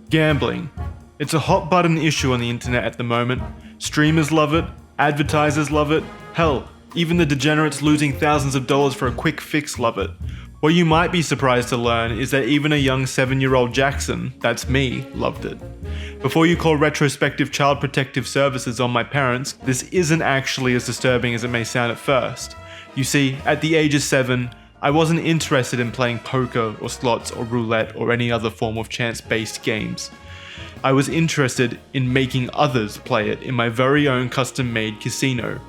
Gambling. It's a hot button issue on the internet at the moment. Streamers love it, advertisers love it, hell, even the degenerates losing thousands of dollars for a quick fix love it. What you might be surprised to learn is that even a young 7-year-old Jackson, that's me, loved it. Before you call retrospective child protective services on my parents, this isn't actually as disturbing as it may sound at first. You see, at the age of 7, I wasn't interested in playing poker or slots or roulette or any other form of chance-based games. I was interested in making others play it in my very own custom-made casino.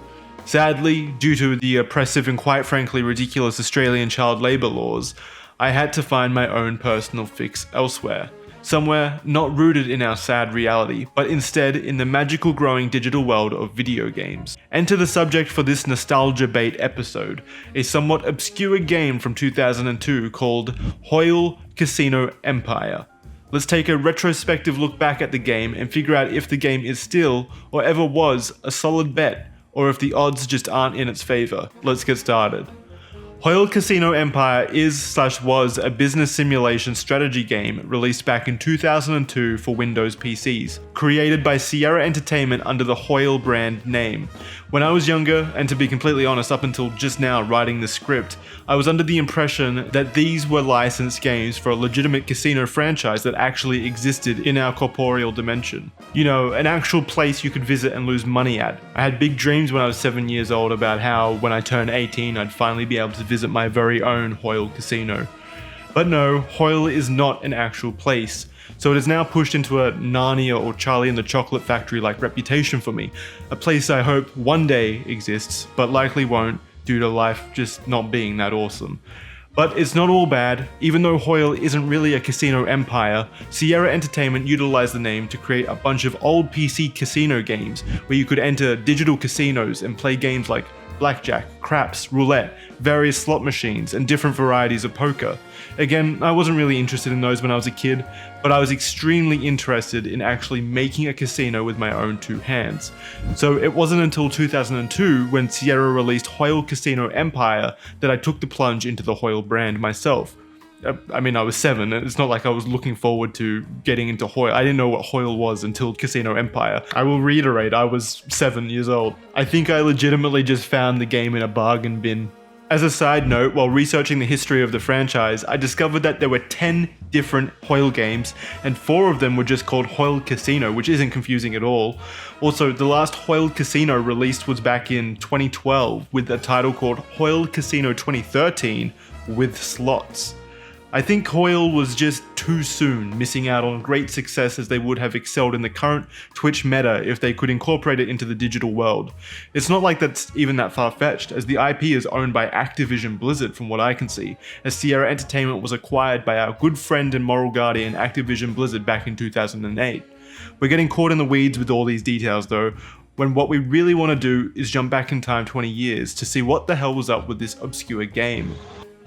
Sadly, due to the oppressive and quite frankly ridiculous Australian child labour laws, I had to find my own personal fix elsewhere. Somewhere not rooted in our sad reality, but instead in the magical growing digital world of video games. Enter the subject for this nostalgia bait episode, a somewhat obscure game from 2002 called Hoyle Casino Empire. Let's take a retrospective look back at the game and figure out if the game is still, or ever was, a solid bet, or if the odds just aren't in its favour. Let's get started. Hoyle Casino Empire was a business simulation strategy game released back in 2002 for Windows PCs, created by Sierra Entertainment under the Hoyle brand name. When I was younger, and to be completely honest up until just now writing the script, I was under the impression that these were licensed games for a legitimate casino franchise that actually existed in our corporeal dimension. You know, an actual place you could visit and lose money at. I had big dreams when I was 7 years old about how when I turned 18 I'd finally be able to visit my very own Hoyle Casino. But no, Hoyle is not an actual place, so it is now pushed into a Narnia or Charlie and the Chocolate Factory like reputation for me, a place I hope one day exists, but likely won't due to life just not being that awesome. But it's not all bad. Even though Hoyle isn't really a casino empire, Sierra Entertainment utilized the name to create a bunch of old PC casino games where you could enter digital casinos and play games like blackjack, craps, roulette, various slot machines, and different varieties of poker. Again, I wasn't really interested in those when I was a kid, but I was extremely interested in actually making a casino with my own two hands. So it wasn't until 2002 when Sierra released Hoyle Casino Empire that I took the plunge into the Hoyle brand myself. I mean, I was 7, and it's not like I was looking forward to getting into Hoyle. I didn't know what Hoyle was until Casino Empire. I will reiterate, I was 7 years old. I think I legitimately just found the game in a bargain bin. As a side note, while researching the history of the franchise, I discovered that there were 10 different Hoyle games, and 4 of them were just called Hoyle Casino, which isn't confusing at all. Also, the last Hoyle Casino released was back in 2012, with a title called Hoyle Casino 2013 with slots. I think Hoyle was just too soon, missing out on great success as they would have excelled in the current Twitch meta if they could incorporate it into the digital world. It's not like that's even that far-fetched, as the IP is owned by Activision Blizzard from what I can see, as Sierra Entertainment was acquired by our good friend and moral guardian Activision Blizzard back in 2008. We're getting caught in the weeds with all these details though, when what we really want to do is jump back in time 20 years to see what the hell was up with this obscure game.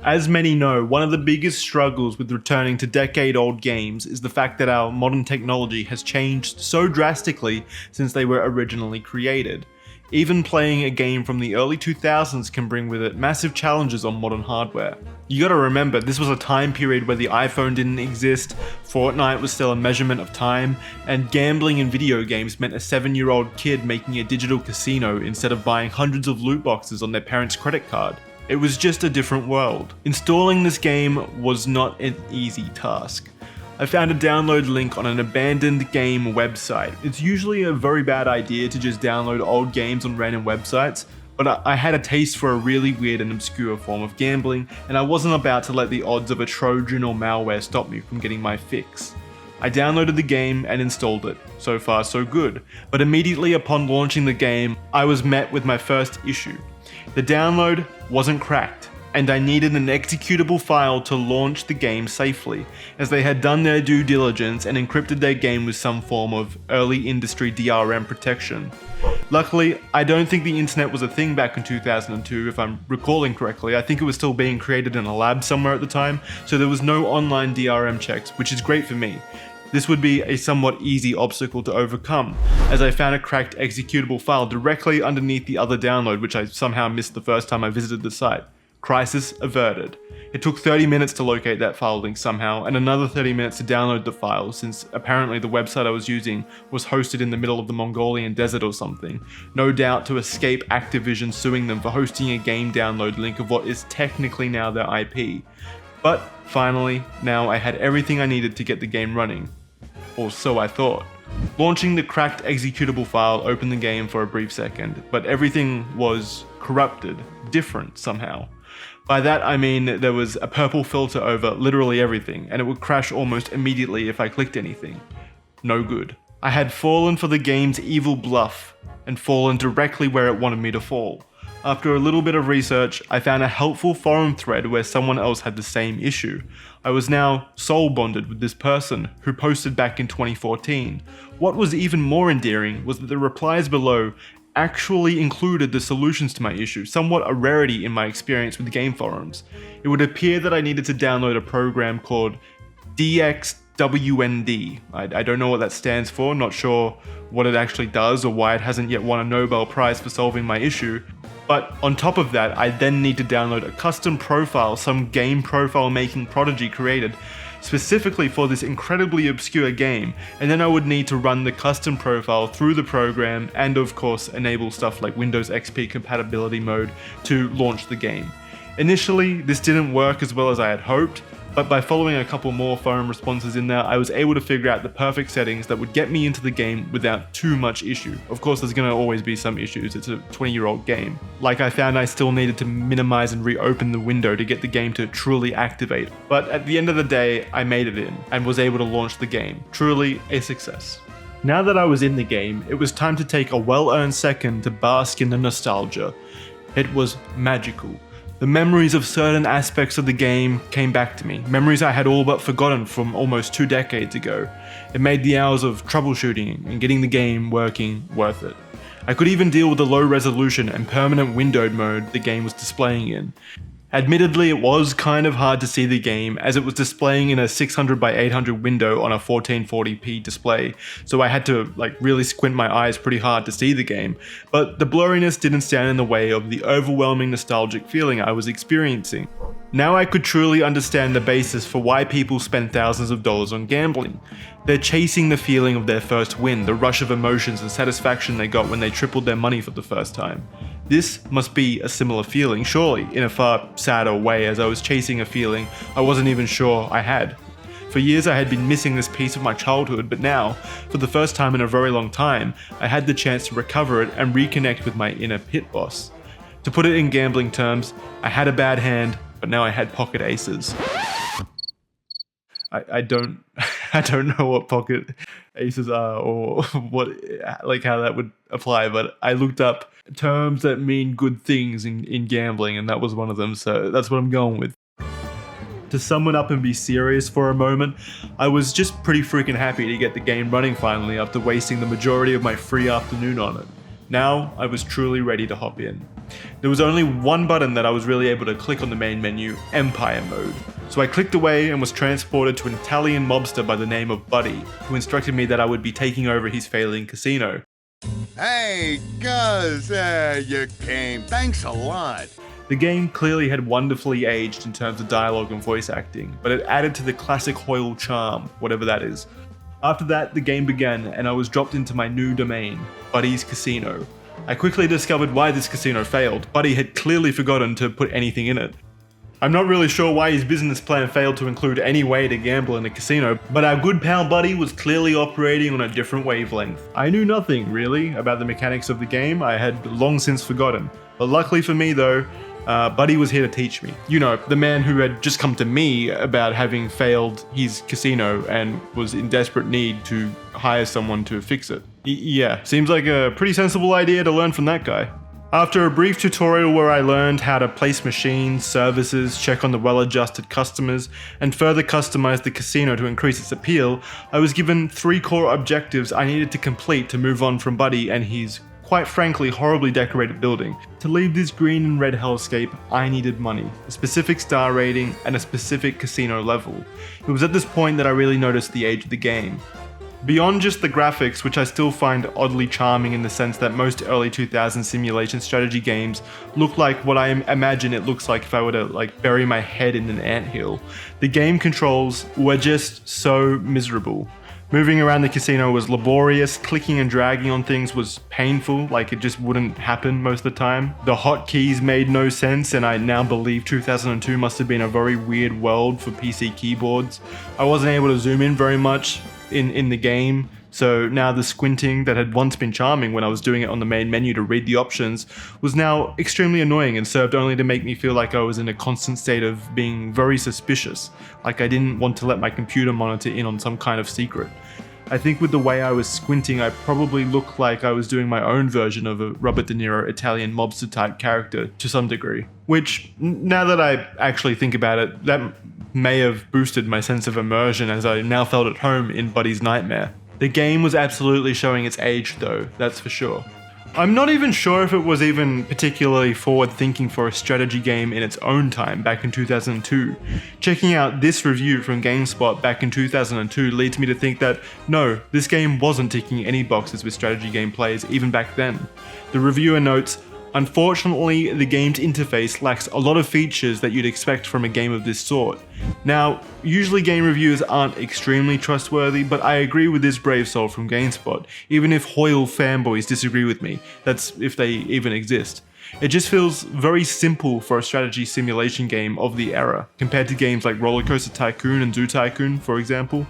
As many know, one of the biggest struggles with returning to decade-old games is the fact that our modern technology has changed so drastically since they were originally created. Even playing a game from the early 2000s can bring with it massive challenges on modern hardware. You gotta remember, this was a time period where the iPhone didn't exist, Fortnite was still a measurement of time, and gambling in video games meant a 7-year-old kid making a digital casino instead of buying hundreds of loot boxes on their parents' credit card. It was just a different world. Installing this game was not an easy task. I found a download link on an abandoned game website. It's usually a very bad idea to just download old games on random websites, but I had a taste for a really weird and obscure form of gambling, and I wasn't about to let the odds of a Trojan or malware stop me from getting my fix. I downloaded the game and installed it. So far so good. But immediately upon launching the game, I was met with my first issue. The download wasn't cracked, and I needed an executable file to launch the game safely, as they had done their due diligence and encrypted their game with some form of early industry DRM protection. Luckily, I don't think the internet was a thing back in 2002 if I'm recalling correctly. I think it was still being created in a lab somewhere at the time, so there was no online DRM checks, which is great for me. This would be a somewhat easy obstacle to overcome, as I found a cracked executable file directly underneath the other download, which I somehow missed the first time I visited the site. Crisis averted. It took 30 minutes to locate that file link somehow, and another 30 minutes to download the file, since apparently the website I was using was hosted in the middle of the Mongolian desert or something. No doubt to escape Activision suing them for hosting a game download link of what is technically now their IP. But finally, now I had everything I needed to get the game running. Or so I thought. Launching the cracked executable file opened the game for a brief second, but everything was corrupted, different somehow. By that I mean there was a purple filter over literally everything, and it would crash almost immediately if I clicked anything. No good. I had fallen for the game's evil bluff, and fallen directly where it wanted me to fall. After a little bit of research, I found a helpful forum thread where someone else had the same issue. I was now soul bonded with this person, who posted back in 2014. What was even more endearing was that the replies below actually included the solutions to my issue, somewhat a rarity in my experience with game forums. It would appear that I needed to download a program called DXWND. I don't know what that stands for, not sure what it actually does or why it hasn't yet won a Nobel Prize for solving my issue. But on top of that, I then need to download a custom profile some game profile making prodigy created specifically for this incredibly obscure game, and then I would need to run the custom profile through the program and of course enable stuff like Windows XP compatibility mode to launch the game. Initially, this didn't work as well as I had hoped, but by following a couple more forum responses in there, I was able to figure out the perfect settings that would get me into the game without too much issue. Of course, there's gonna always be some issues, it's a 20-year-old game. Like I found I still needed to minimize and reopen the window to get the game to truly activate. But at the end of the day, I made it in and was able to launch the game. Truly a success. Now that I was in the game, it was time to take a well-earned second to bask in the nostalgia. It was magical. The memories of certain aspects of the game came back to me, memories I had all but forgotten from almost 2 decades ago. It made the hours of troubleshooting and getting the game working worth it. I could even deal with the low resolution and permanent windowed mode the game was displaying in. Admittedly, it was kind of hard to see the game as it was displaying in a 600 by 800 window on a 1440p display, so I had to really squint my eyes pretty hard to see the game, but the blurriness didn't stand in the way of the overwhelming nostalgic feeling I was experiencing. Now I could truly understand the basis for why people spend thousands of dollars on gambling. They're chasing the feeling of their first win, the rush of emotions and satisfaction they got when they tripled their money for the first time. This must be a similar feeling, surely, in a far sadder way, as I was chasing a feeling I wasn't even sure I had. For years I had been missing this piece of my childhood, but now, for the first time in a very long time, I had the chance to recover it and reconnect with my inner pit boss. To put it in gambling terms, I had a bad hand, but now I had pocket aces. I don't know what pocket aces are or what how that would apply, but I looked up terms that mean good things in gambling, and that was one of them, so that's what I'm going with. To sum it up and be serious for a moment, I was just pretty freaking happy to get the game running finally after wasting the majority of my free afternoon on it. Now, I was truly ready to hop in. There was only one button that I was really able to click on the main menu, Empire Mode. So I clicked away and was transported to an Italian mobster by the name of Buddy, who instructed me that I would be taking over his failing casino. Hey, Gus, you came. Thanks a lot. The game clearly had wonderfully aged in terms of dialogue and voice acting, but it added to the classic Hoyle charm, whatever that is. After that, the game began, and I was dropped into my new domain, Buddy's Casino. I quickly discovered why this casino failed. Buddy had clearly forgotten to put anything in it. I'm not really sure why his business plan failed to include any way to gamble in a casino, but our good pal Buddy was clearly operating on a different wavelength. I knew nothing, really, about the mechanics of the game. I had long since forgotten. But luckily for me, though, Buddy was here to teach me. You know, the man who had just come to me about having failed his casino and was in desperate need to hire someone to fix it. Yeah, seems like a pretty sensible idea to learn from that guy. After a brief tutorial where I learned how to place machines, services, check on the well-adjusted customers, and further customize the casino to increase its appeal, I was given 3 core objectives I needed to complete to move on from Buddy and his, quite frankly, horribly decorated building. To leave this green and red hellscape, I needed money, a specific star rating, and a specific casino level. It was at this point that I really noticed the age of the game. Beyond just the graphics, which I still find oddly charming in the sense that most early 2000s simulation strategy games look like what I imagine it looks like if I were to bury my head in an anthill, the game controls were just so miserable. Moving around the casino was laborious, clicking and dragging on things was painful, like it just wouldn't happen most of the time. The hotkeys made no sense, and I now believe 2002 must have been a very weird world for PC keyboards. I wasn't able to zoom in very much in the game, so now the squinting that had once been charming when I was doing it on the main menu to read the options was now extremely annoying and served only to make me feel like I was in a constant state of being very suspicious, like I didn't want to let my computer monitor in on some kind of secret. I think with the way I was squinting, I probably looked like I was doing my own version of a Robert De Niro Italian mobster type character to some degree. Which, now that I actually think about it, that may have boosted my sense of immersion as I now felt at home in Buddy's nightmare. The game was absolutely showing its age though, that's for sure. I'm not even sure if it was even particularly forward-thinking for a strategy game in its own time back in 2002. Checking out this review from GameSpot back in 2002 leads me to think that no, this game wasn't ticking any boxes with strategy gameplays even back then. The reviewer notes, "Unfortunately, the game's interface lacks a lot of features that you'd expect from a game of this sort." Now, usually game reviewers aren't extremely trustworthy, but I agree with this brave soul from GameSpot, even if Hoyle fanboys disagree with me, that's if they even exist. It just feels very simple for a strategy simulation game of the era, compared to games like Roller Coaster Tycoon and Zoo Tycoon, for example.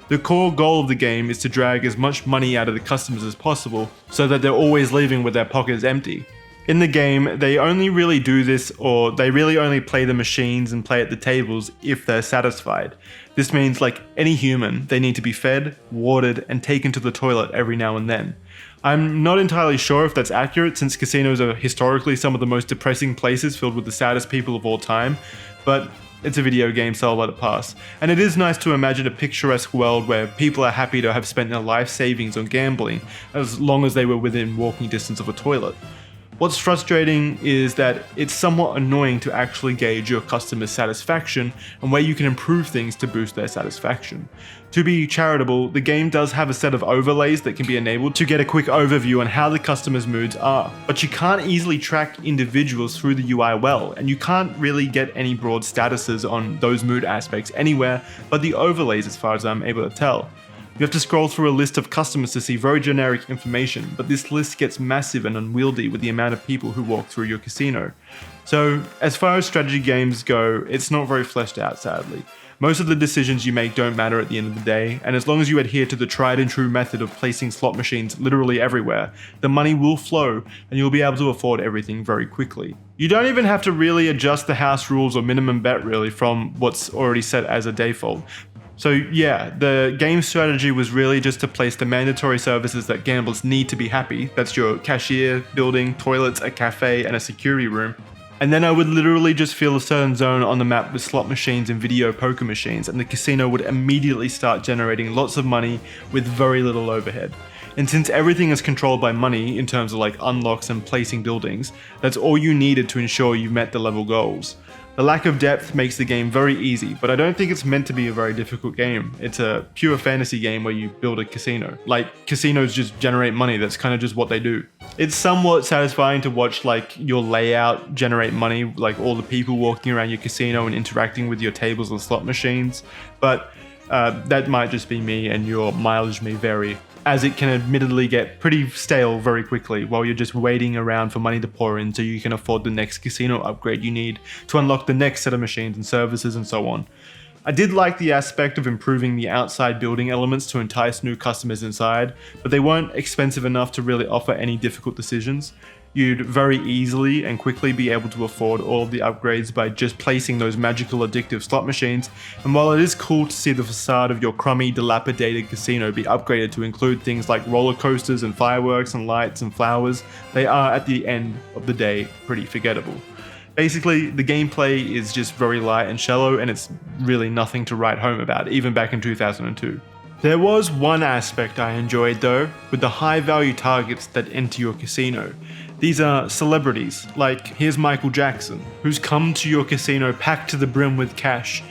The core goal of the game is to drag as much money out of the customers as possible, so that they're always leaving with their pockets empty. In the game, they only really do this, or they really only play the machines and play at the tables if they're satisfied. This means, like any human, they need to be fed, watered, and taken to the toilet every now and then. I'm not entirely sure if that's accurate, since casinos are historically some of the most depressing places filled with the saddest people of all time, but it's a video game, so I'll let it pass. And it is nice to imagine a picturesque world where people are happy to have spent their life savings on gambling, as long as they were within walking distance of a toilet. What's frustrating is that it's somewhat annoying to actually gauge your customers' satisfaction and where you can improve things to boost their satisfaction. To be charitable, the game does have a set of overlays that can be enabled to get a quick overview on how the customer's moods are, but you can't easily track individuals through the UI well, and you can't really get any broad statuses on those mood aspects anywhere but the overlays as far as I'm able to tell. You have to scroll through a list of customers to see very generic information, but this list gets massive and unwieldy with the amount of people who walk through your casino. So, as far as strategy games go, it's not very fleshed out, sadly. Most of the decisions you make don't matter at the end of the day, and as long as you adhere to the tried and true method of placing slot machines literally everywhere, the money will flow and you'll be able to afford everything very quickly. You don't even have to really adjust the house rules or minimum bet really from what's already set as a default. So yeah, the game strategy was really just to place the mandatory services that gamblers need to be happy. That's your cashier, building, toilets, a cafe, and a security room. And then I would literally just fill a certain zone on the map with slot machines and video poker machines, and the casino would immediately start generating lots of money with very little overhead. And since everything is controlled by money in terms of like unlocks and placing buildings, that's all you needed to ensure you met the level goals. The lack of depth makes the game very easy, but I don't think it's meant to be a very difficult game. It's a pure fantasy game where you build a casino. Like, casinos just generate money, that's kind of just what they do. It's somewhat satisfying to watch like your layout generate money, like all the people walking around your casino and interacting with your tables and slot machines, but that might just be me and your mileage may vary, as it can admittedly get pretty stale very quickly while you're just waiting around for money to pour in so you can afford the next casino upgrade you need to unlock the next set of machines and services and so on. I did like the aspect of improving the outside building elements to entice new customers inside, but they weren't expensive enough to really offer any difficult decisions. You'd very easily and quickly be able to afford all of the upgrades by just placing those magical addictive slot machines, and while it is cool to see the facade of your crummy, dilapidated casino be upgraded to include things like roller coasters and fireworks and lights and flowers, they are at the end of the day pretty forgettable. Basically, the gameplay is just very light and shallow, and it's really nothing to write home about, even back in 2002. There was one aspect I enjoyed though, with the high value targets that enter your casino. These are celebrities, like here's Michael Jackson, who's come to your casino packed to the brim with cash.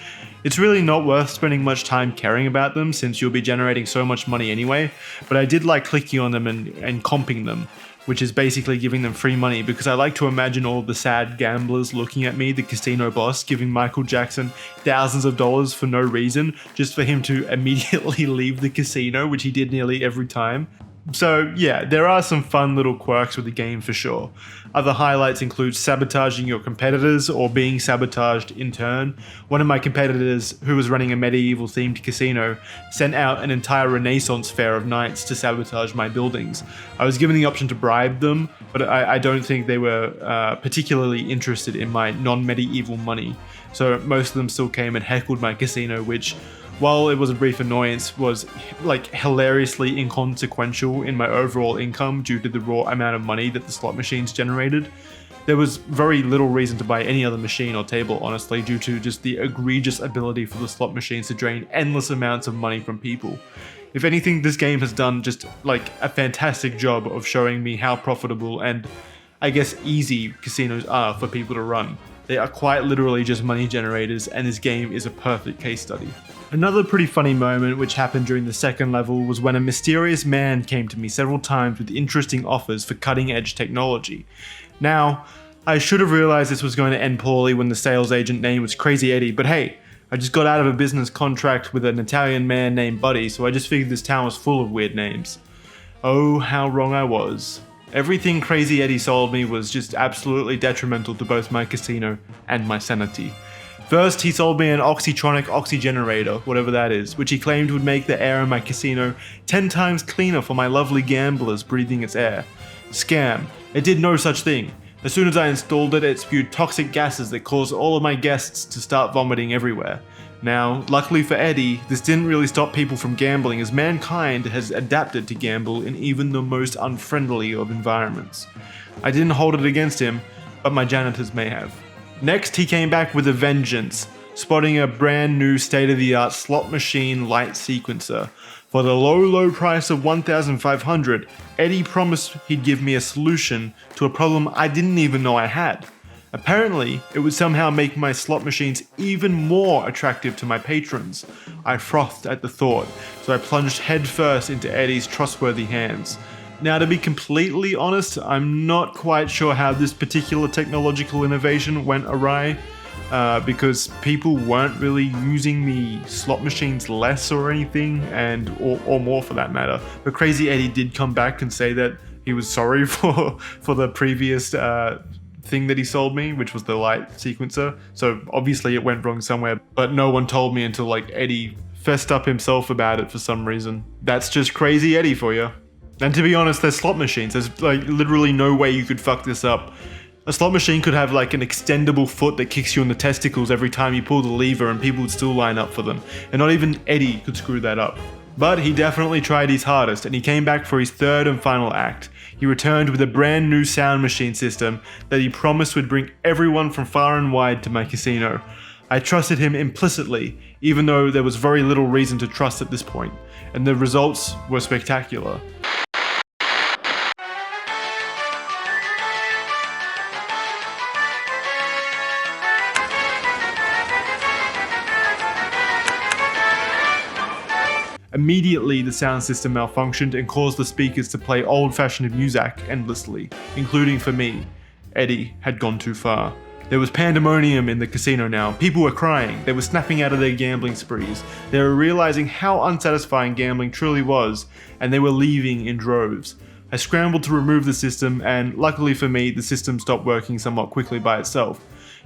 It's really not worth spending much time caring about them since you'll be generating so much money anyway, but I did like clicking on them and comping them, which is basically giving them free money because I like to imagine all the sad gamblers looking at me, the casino boss, giving Michael Jackson thousands of dollars for no reason, just for him to immediately leave the casino, which he did nearly every time. So yeah, there are some fun little quirks with the game for sure. Other highlights include sabotaging your competitors or being sabotaged in turn. One of my competitors, who was running a medieval themed casino, sent out an entire Renaissance fair of knights to sabotage my buildings. I was given the option to bribe them, but I don't think they were particularly interested in my non-medieval money. So most of them still came and heckled my casino, which, while it was a brief annoyance, was like hilariously inconsequential in my overall income due to the raw amount of money that the slot machines generated. There was very little reason to buy any other machine or table, honestly, due to just the egregious ability for the slot machines to drain endless amounts of money from people. If anything, this game has done just like a fantastic job of showing me how profitable and, I guess, easy casinos are for people to run. They are quite literally just money generators, and this game is a perfect case study. Another pretty funny moment which happened during the second level was when a mysterious man came to me several times with interesting offers for cutting edge technology. Now, I should have realized this was going to end poorly when the sales agent name was Crazy Eddie, but hey, I just got out of a business contract with an Italian man named Buddy, so I just figured this town was full of weird names. Oh, how wrong I was. Everything Crazy Eddie sold me was just absolutely detrimental to both my casino and my sanity. First, he sold me an oxytronic oxygenerator, whatever that is, which he claimed would make the air in my casino 10 times cleaner for my lovely gamblers breathing its air. Scam. It did no such thing. As soon as I installed it, it spewed toxic gases that caused all of my guests to start vomiting everywhere. Now, luckily for Eddie, this didn't really stop people from gambling, as mankind has adapted to gamble in even the most unfriendly of environments. I didn't hold it against him, but my janitors may have. Next, he came back with a vengeance, spotting a brand new state-of-the-art slot machine light sequencer. For the low price of $1,500, Eddie promised he'd give me a solution to a problem I didn't even know I had. Apparently, it would somehow make my slot machines even more attractive to my patrons. I frothed at the thought, so I plunged headfirst into Eddie's trustworthy hands. Now, to be completely honest, I'm not quite sure how this particular technological innovation went awry, because people weren't really using the slot machines less or anything, or more for that matter. But Crazy Eddie did come back and say that he was sorry for the previous thing that he sold me, which was the light sequencer. So obviously it went wrong somewhere, but no one told me until like Eddie fessed up himself about it for some reason. That's just Crazy Eddie for you. And to be honest, they're slot machines. There's like literally no way you could fuck this up. A slot machine could have like an extendable foot that kicks you in the testicles every time you pull the lever, and people would still line up for them. And not even Eddie could screw that up. But he definitely tried his hardest, and he came back for his third and final act. He returned with a brand new sound machine system that he promised would bring everyone from far and wide to my casino. I trusted him implicitly, even though there was very little reason to trust at this point, and the results were spectacular. Immediately, the sound system malfunctioned and caused the speakers to play old-fashioned music endlessly, including for me. Eddie had gone too far. There was pandemonium in the casino now. People were crying. They were snapping out of their gambling sprees. They were realizing how unsatisfying gambling truly was, and they were leaving in droves. I scrambled to remove the system, and luckily for me, the system stopped working somewhat quickly by itself.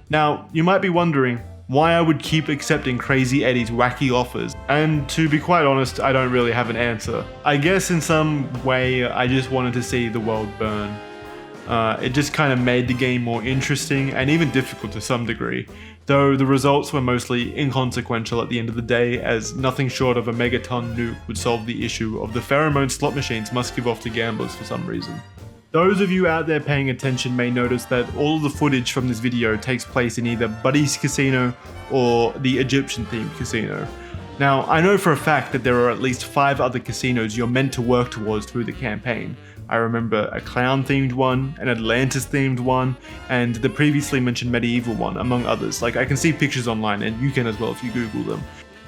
Now, you might be wondering why I would keep accepting Crazy Eddie's wacky offers, and to be quite honest, I don't really have an answer. I guess in some way, I just wanted to see the world burn. It just kind of made the game more interesting and even difficult to some degree, though the results were mostly inconsequential at the end of the day, as nothing short of a megaton nuke would solve the issue of the pheromone slot machines must give off to gamblers for some reason. Those of you out there paying attention may notice that all of the footage from this video takes place in either Buddy's casino or the Egyptian themed casino. Now, I know for a fact that there are at least 5 other casinos you're meant to work towards through the campaign. I remember a clown-themed one, an Atlantis-themed one, and the previously mentioned medieval one, among others. Like, I can see pictures online, and you can as well if you Google them.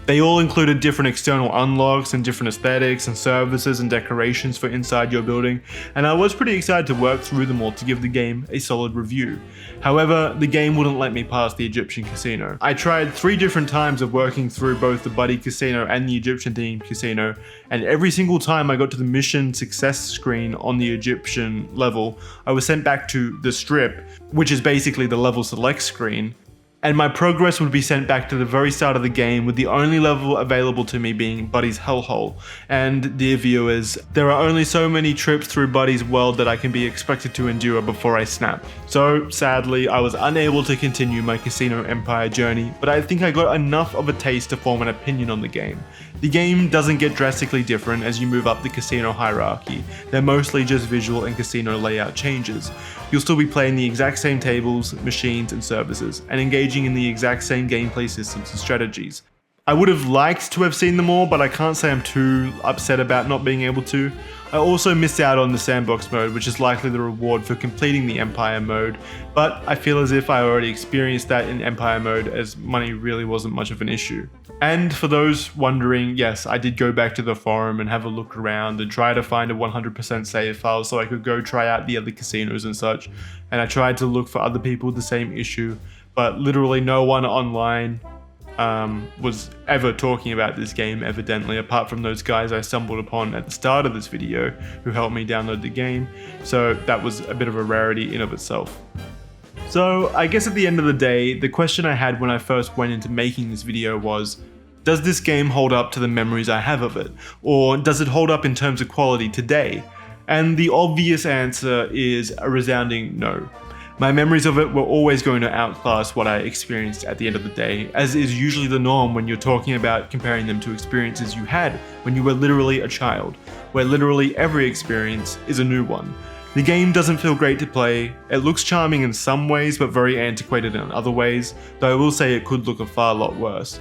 They all included different external unlocks and different aesthetics and services and decorations for inside your building, and I was pretty excited to work through them all to give the game a solid review. However, the game wouldn't let me pass the Egyptian casino. I tried 3 different times of working through both the Buddy Casino and the Egyptian themed casino, and every single time I got to the mission success screen on the Egyptian level, I was sent back to the strip, which is basically the level select screen, and my progress would be sent back to the very start of the game, with the only level available to me being Buddy's hellhole. And dear viewers, there are only so many trips through Buddy's world that I can be expected to endure before I snap. So sadly, I was unable to continue my Casino Empire journey, but I think I got enough of a taste to form an opinion on the game. The game doesn't get drastically different as you move up the casino hierarchy. They're mostly just visual and casino layout changes. You'll still be playing the exact same tables, machines, and services, and engaging in the exact same gameplay systems and strategies. I would have liked to have seen them all, but I can't say I'm too upset about not being able to. I also missed out on the sandbox mode, which is likely the reward for completing the Empire mode, but I feel as if I already experienced that in Empire mode, as money really wasn't much of an issue. And for those wondering, yes, I did go back to the forum and have a look around and try to find a 100% save file so I could go try out the other casinos and such, and I tried to look for other people with the same issue, but literally no one online was ever talking about this game, evidently, apart from those guys I stumbled upon at the start of this video who helped me download the game, so that was a bit of a rarity in of itself. So I guess at the end of the day, the question I had when I first went into making this video was, does this game hold up to the memories I have of it? Or does it hold up in terms of quality today? And the obvious answer is a resounding no. My memories of it were always going to outclass what I experienced at the end of the day, as is usually the norm when you're talking about comparing them to experiences you had when you were literally a child, where literally every experience is a new one. The game doesn't feel great to play, it looks charming in some ways but very antiquated in other ways, though I will say it could look a far lot worse.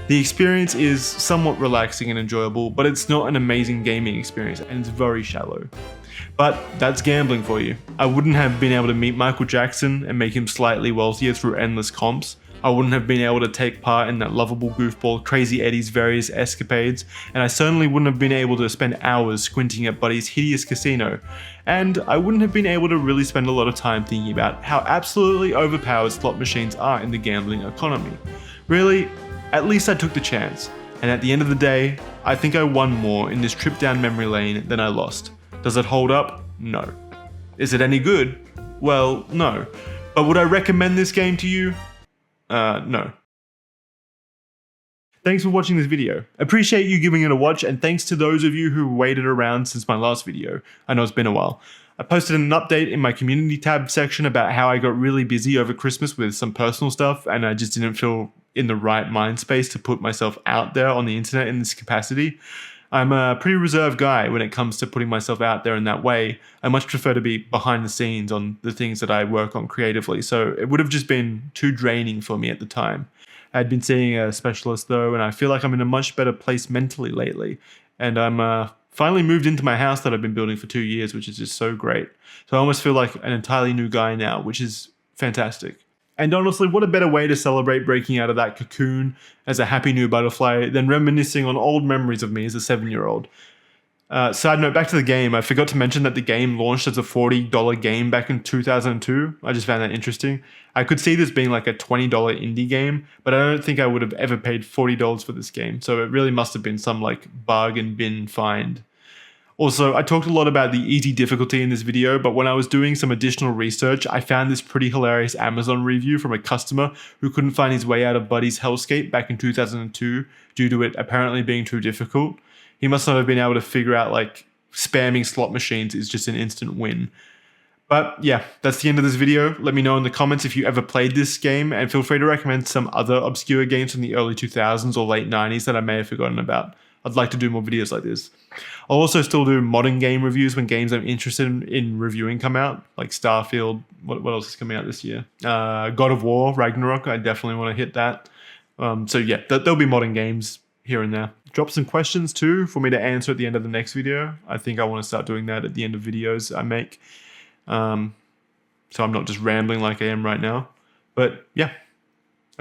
The experience is somewhat relaxing and enjoyable, but it's not an amazing gaming experience and it's very shallow. But that's gambling for you. I wouldn't have been able to meet Michael Jackson and make him slightly wealthier through endless comps. I wouldn't have been able to take part in that lovable goofball Crazy Eddie's various escapades, and I certainly wouldn't have been able to spend hours squinting at Buddy's hideous casino. And I wouldn't have been able to really spend a lot of time thinking about how absolutely overpowered slot machines are in the gambling economy. Really, at least I took the chance, and at the end of the day, I think I won more in this trip down memory lane than I lost. Does it hold up? No. Is it any good? Well, no. But would I recommend this game to you? No. Thanks for watching this video. Appreciate you giving it a watch, and thanks to those of you who waited around since my last video. I know it's been a while. I posted an update in my community tab section about how I got really busy over Christmas with some personal stuff, and I just didn't feel in the right mind space to put myself out there on the internet in this capacity. I'm a pretty reserved guy when it comes to putting myself out there in that way. I much prefer to be behind the scenes on the things that I work on creatively, so it would have just been too draining for me at the time. I had been seeing a specialist though, and I feel like I'm in a much better place mentally lately. And I'm finally moved into my house that I've been building for 2 years, which is just so great. So I almost feel like an entirely new guy now, which is fantastic. And honestly, what a better way to celebrate breaking out of that cocoon as a happy new butterfly than reminiscing on old memories of me as a 7-year-old. Side note, back to the game, I forgot to mention that the game launched as a $40 game back in 2002. I just found that interesting. I could see this being like a $20 indie game, but I don't think I would have ever paid $40 for this game, so it really must have been some like bargain bin find. Also, I talked a lot about the easy difficulty in this video, but when I was doing some additional research, I found this pretty hilarious Amazon review from a customer who couldn't find his way out of Buddy's hellscape back in 2002 due to it apparently being too difficult. He must not have been able to figure out like spamming slot machines is just an instant win. But yeah, that's the end of this video. Let me know in the comments if you ever played this game, and feel free to recommend some other obscure games from the early 2000s or late 90s that I may have forgotten about. I'd like to do more videos like this. I'll also still do modern game reviews when games I'm interested in reviewing come out, like Starfield. What else is coming out this year? God of War, Ragnarok. I definitely want to hit that. So yeah, there'll be modern games here and there. Drop some questions too for me to answer at the end of the next video. I think I want to start doing that at the end of videos I make. So I'm not just rambling like I am right now. But yeah.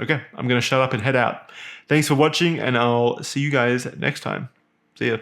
Okay, I'm going to shut up and head out. Thanks for watching, and I'll see you guys next time. See ya.